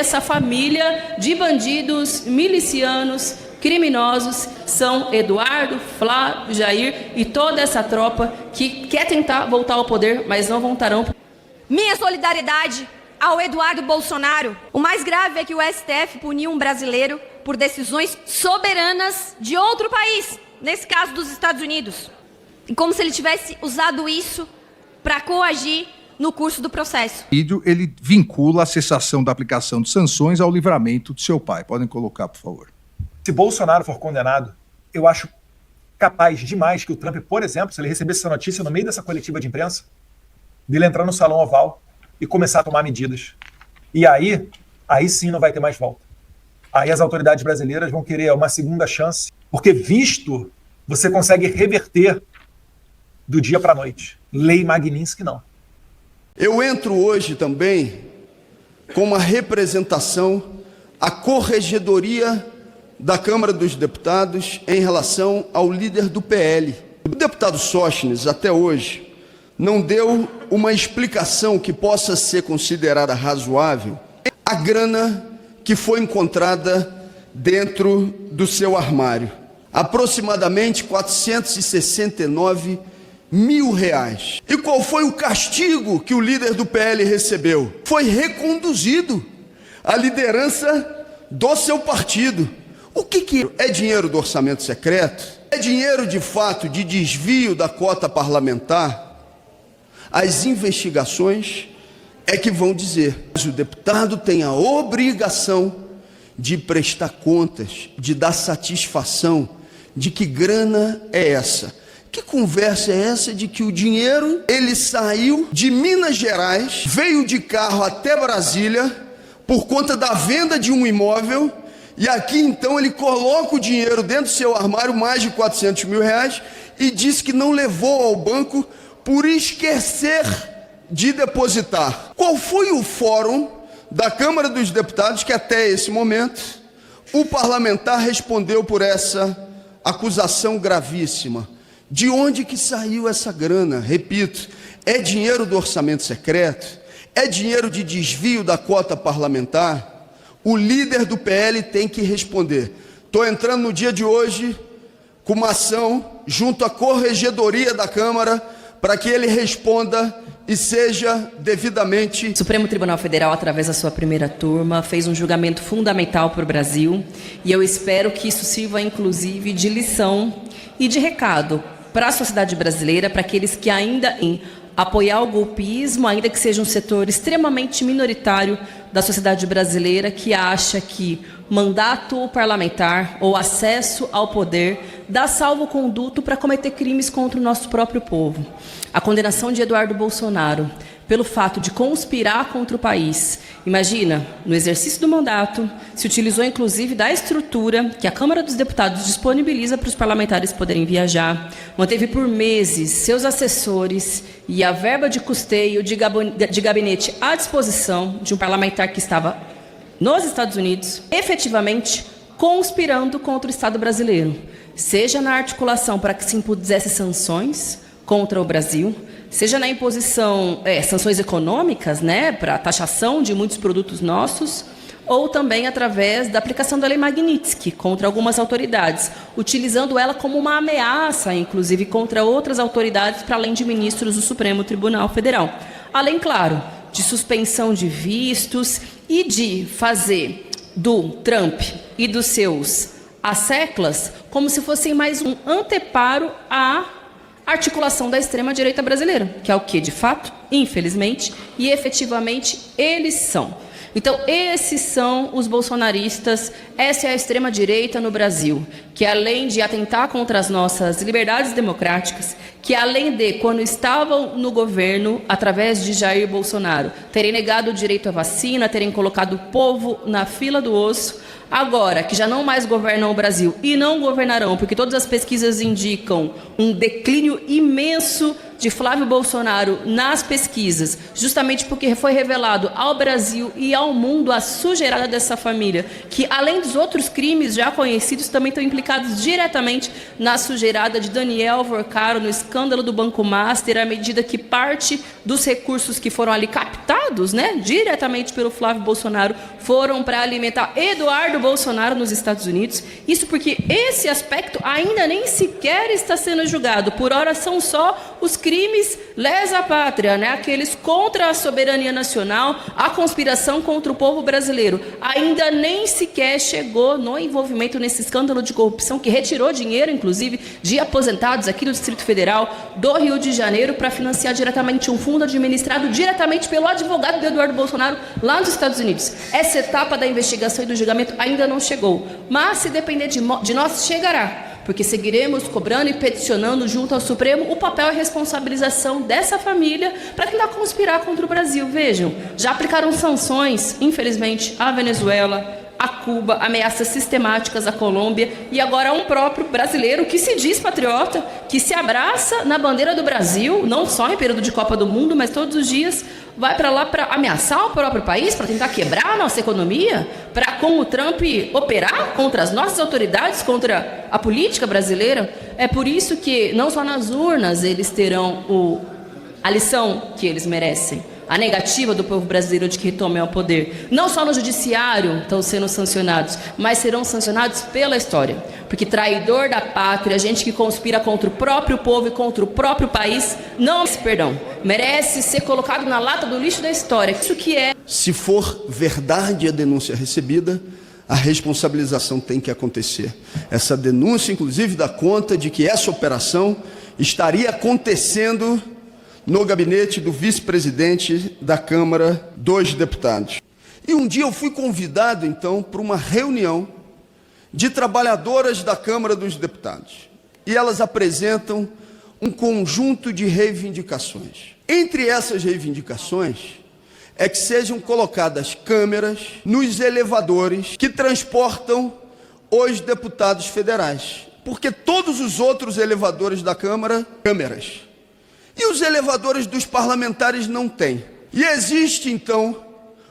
Essa família de bandidos, milicianos, criminosos são Eduardo, Flávio, Jair e toda essa tropa que quer tentar voltar ao poder, mas não voltarão. Minha solidariedade ao Eduardo Bolsonaro. O mais grave é que o STF puniu um brasileiro por decisões soberanas de outro país, nesse caso dos Estados Unidos. E como se ele tivesse usado isso para coagir no curso do processo. Ele vincula a cessação da aplicação de sanções ao livramento de seu pai. Podem colocar, por favor. Se Bolsonaro for condenado, eu acho capaz demais que o Trump, por exemplo, se ele recebesse essa notícia no meio dessa coletiva de imprensa, dele entrar no Salão Oval e começar a tomar medidas. E aí sim não vai ter mais volta. Aí as autoridades brasileiras vão querer uma segunda chance, porque visto você consegue reverter do dia para a noite. Lei Magnitsky não. Eu entro hoje também com uma representação à Corregedoria da Câmara dos Deputados em relação ao líder do PL. O deputado Sóstenes, até hoje, não deu uma explicação que possa ser considerada razoável a grana que foi encontrada dentro do seu armário. Aproximadamente R$469 mil. E qual foi o castigo que o líder do PL recebeu? Foi reconduzido à liderança do seu partido. O que é dinheiro do orçamento secreto? É dinheiro de fato de desvio da cota parlamentar? As investigações é que vão dizer. Mas o deputado tem a obrigação de prestar contas, de dar satisfação de que grana é essa. Que conversa é essa de que o dinheiro, ele saiu de Minas Gerais, veio de carro até Brasília, por conta da venda de um imóvel, e aqui então ele coloca o dinheiro dentro do seu armário, mais de R$400 mil, e diz que não levou ao banco por esquecer de depositar. Qual foi o fórum da Câmara dos Deputados que até esse momento o parlamentar respondeu por essa acusação gravíssima? De onde que saiu essa grana? Repito, é dinheiro do orçamento secreto? É dinheiro de desvio da cota parlamentar? O líder do PL tem que responder. Estou entrando no dia de hoje com uma ação junto à Corregedoria da Câmara para que ele responda e seja devidamente... O Supremo Tribunal Federal, através da sua primeira turma, fez um julgamento fundamental para o Brasil e eu espero que isso sirva, inclusive, de lição e de recado para a sociedade brasileira, para aqueles que ainda em apoiar o golpismo, ainda que seja um setor extremamente minoritário da sociedade brasileira, que acha que mandato parlamentar ou acesso ao poder dá salvo-conduto para cometer crimes contra o nosso próprio povo. A condenação de Eduardo Bolsonaro pelo fato de conspirar contra o país. Imagina, no exercício do mandato, se utilizou inclusive da estrutura que a Câmara dos Deputados disponibiliza para os parlamentares poderem viajar, manteve por meses seus assessores e a verba de custeio de gabinete à disposição de um parlamentar que estava nos Estados Unidos, efetivamente conspirando contra o Estado brasileiro, seja na articulação para que se impusesse sanções contra o Brasil, seja na imposição, sanções econômicas, para a taxação de muitos produtos nossos, ou também através da aplicação da Lei Magnitsky contra algumas autoridades, utilizando ela como uma ameaça, inclusive, contra outras autoridades, para além de ministros do Supremo Tribunal Federal. Além, claro, de suspensão de vistos e de fazer do Trump e dos seus asseclas como se fossem mais um anteparo à articulação da extrema-direita brasileira, que é o que, de fato, infelizmente e efetivamente, eles são. Então, esses são os bolsonaristas, essa é a extrema-direita no Brasil, que além de atentar contra as nossas liberdades democráticas, que além de, quando estavam no governo, através de Jair Bolsonaro, terem negado o direito à vacina, terem colocado o povo na fila do osso, agora que já não mais governam o Brasil e não governarão, porque todas as pesquisas indicam um declínio imenso de Flávio Bolsonaro nas pesquisas, justamente porque foi revelado ao Brasil e ao mundo a sujeirada dessa família, que além dos outros crimes já conhecidos, também estão implicados diretamente na sujeirada de Daniel Vorcaro, no escândalo do Banco Master, à medida que parte dos recursos que foram ali captados pagados, né, diretamente pelo Flávio Bolsonaro, foram para alimentar Eduardo Bolsonaro nos Estados Unidos. Isso porque esse aspecto ainda nem sequer está sendo julgado. Por hora são só os crimes lesa pátria, né, aqueles contra a soberania nacional, a conspiração contra o povo brasileiro. Ainda nem sequer chegou no envolvimento nesse escândalo de corrupção que retirou dinheiro, inclusive, de aposentados aqui do Distrito Federal, do Rio de Janeiro, para financiar diretamente um fundo administrado diretamente pelo advogado de Eduardo Bolsonaro lá nos Estados Unidos. Essa etapa da investigação e do julgamento ainda não chegou, mas se depender de nós, chegará. Porque seguiremos cobrando e peticionando junto ao Supremo o papel e responsabilização dessa família para tentar conspirar contra o Brasil. Vejam, já aplicaram sanções, infelizmente, à Venezuela, a Cuba, ameaças sistemáticas à Colômbia e agora um próprio brasileiro que se diz patriota, que se abraça na bandeira do Brasil, não só em período de Copa do Mundo, mas todos os dias vai para lá para ameaçar o próprio país, para tentar quebrar a nossa economia, para, com o Trump, operar contra as nossas autoridades, contra a política brasileira. É por isso que, não só nas urnas, eles terão a lição que eles merecem, a negativa do povo brasileiro de que retomem o poder. Não só no judiciário estão sendo sancionados, mas serão sancionados pela história. Porque traidor da pátria, gente que conspira contra o próprio povo e contra o próprio país, não, merece ser colocado na lata do lixo da história. Isso que é. Se for verdade a denúncia recebida, a responsabilização tem que acontecer. Essa denúncia, inclusive, dá conta de que essa operação estaria acontecendo no gabinete do vice-presidente da Câmara dos Deputados. E um dia eu fui convidado, então, para uma reunião de trabalhadoras da Câmara dos Deputados. E elas apresentam um conjunto de reivindicações. Entre essas reivindicações é que sejam colocadas câmeras nos elevadores que transportam os deputados federais. Porque todos os outros elevadores da Câmara, câmeras. E os elevadores dos parlamentares não têm. E existe, então,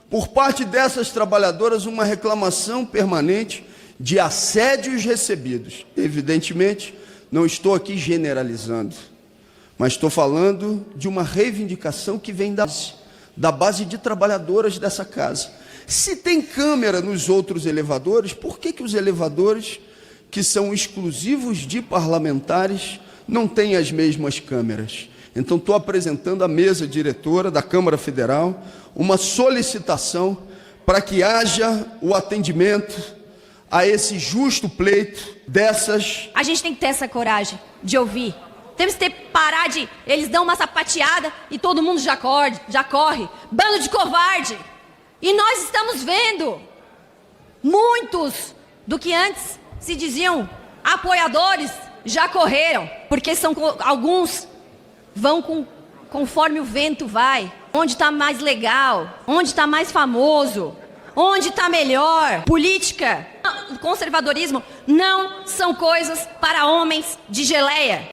por parte dessas trabalhadoras, uma reclamação permanente de assédios recebidos. Evidentemente, não estou aqui generalizando, mas estou falando de uma reivindicação que vem da base de trabalhadoras dessa casa. Se tem câmera nos outros elevadores, por que os elevadores, que são exclusivos de parlamentares, não têm as mesmas câmeras? Então, estou apresentando à mesa diretora da Câmara Federal uma solicitação para que haja o atendimento a esse justo pleito dessas... A gente tem que ter essa coragem de ouvir. Temos que parar de... Eles dão uma sapateada e todo mundo já corre. Bando de covarde. E nós estamos vendo muitos do que antes se diziam apoiadores já correram. Porque são alguns... vão conforme o vento vai. Onde está mais legal, onde está mais famoso, onde está melhor. Política, conservadorismo não são coisas para homens de geleia.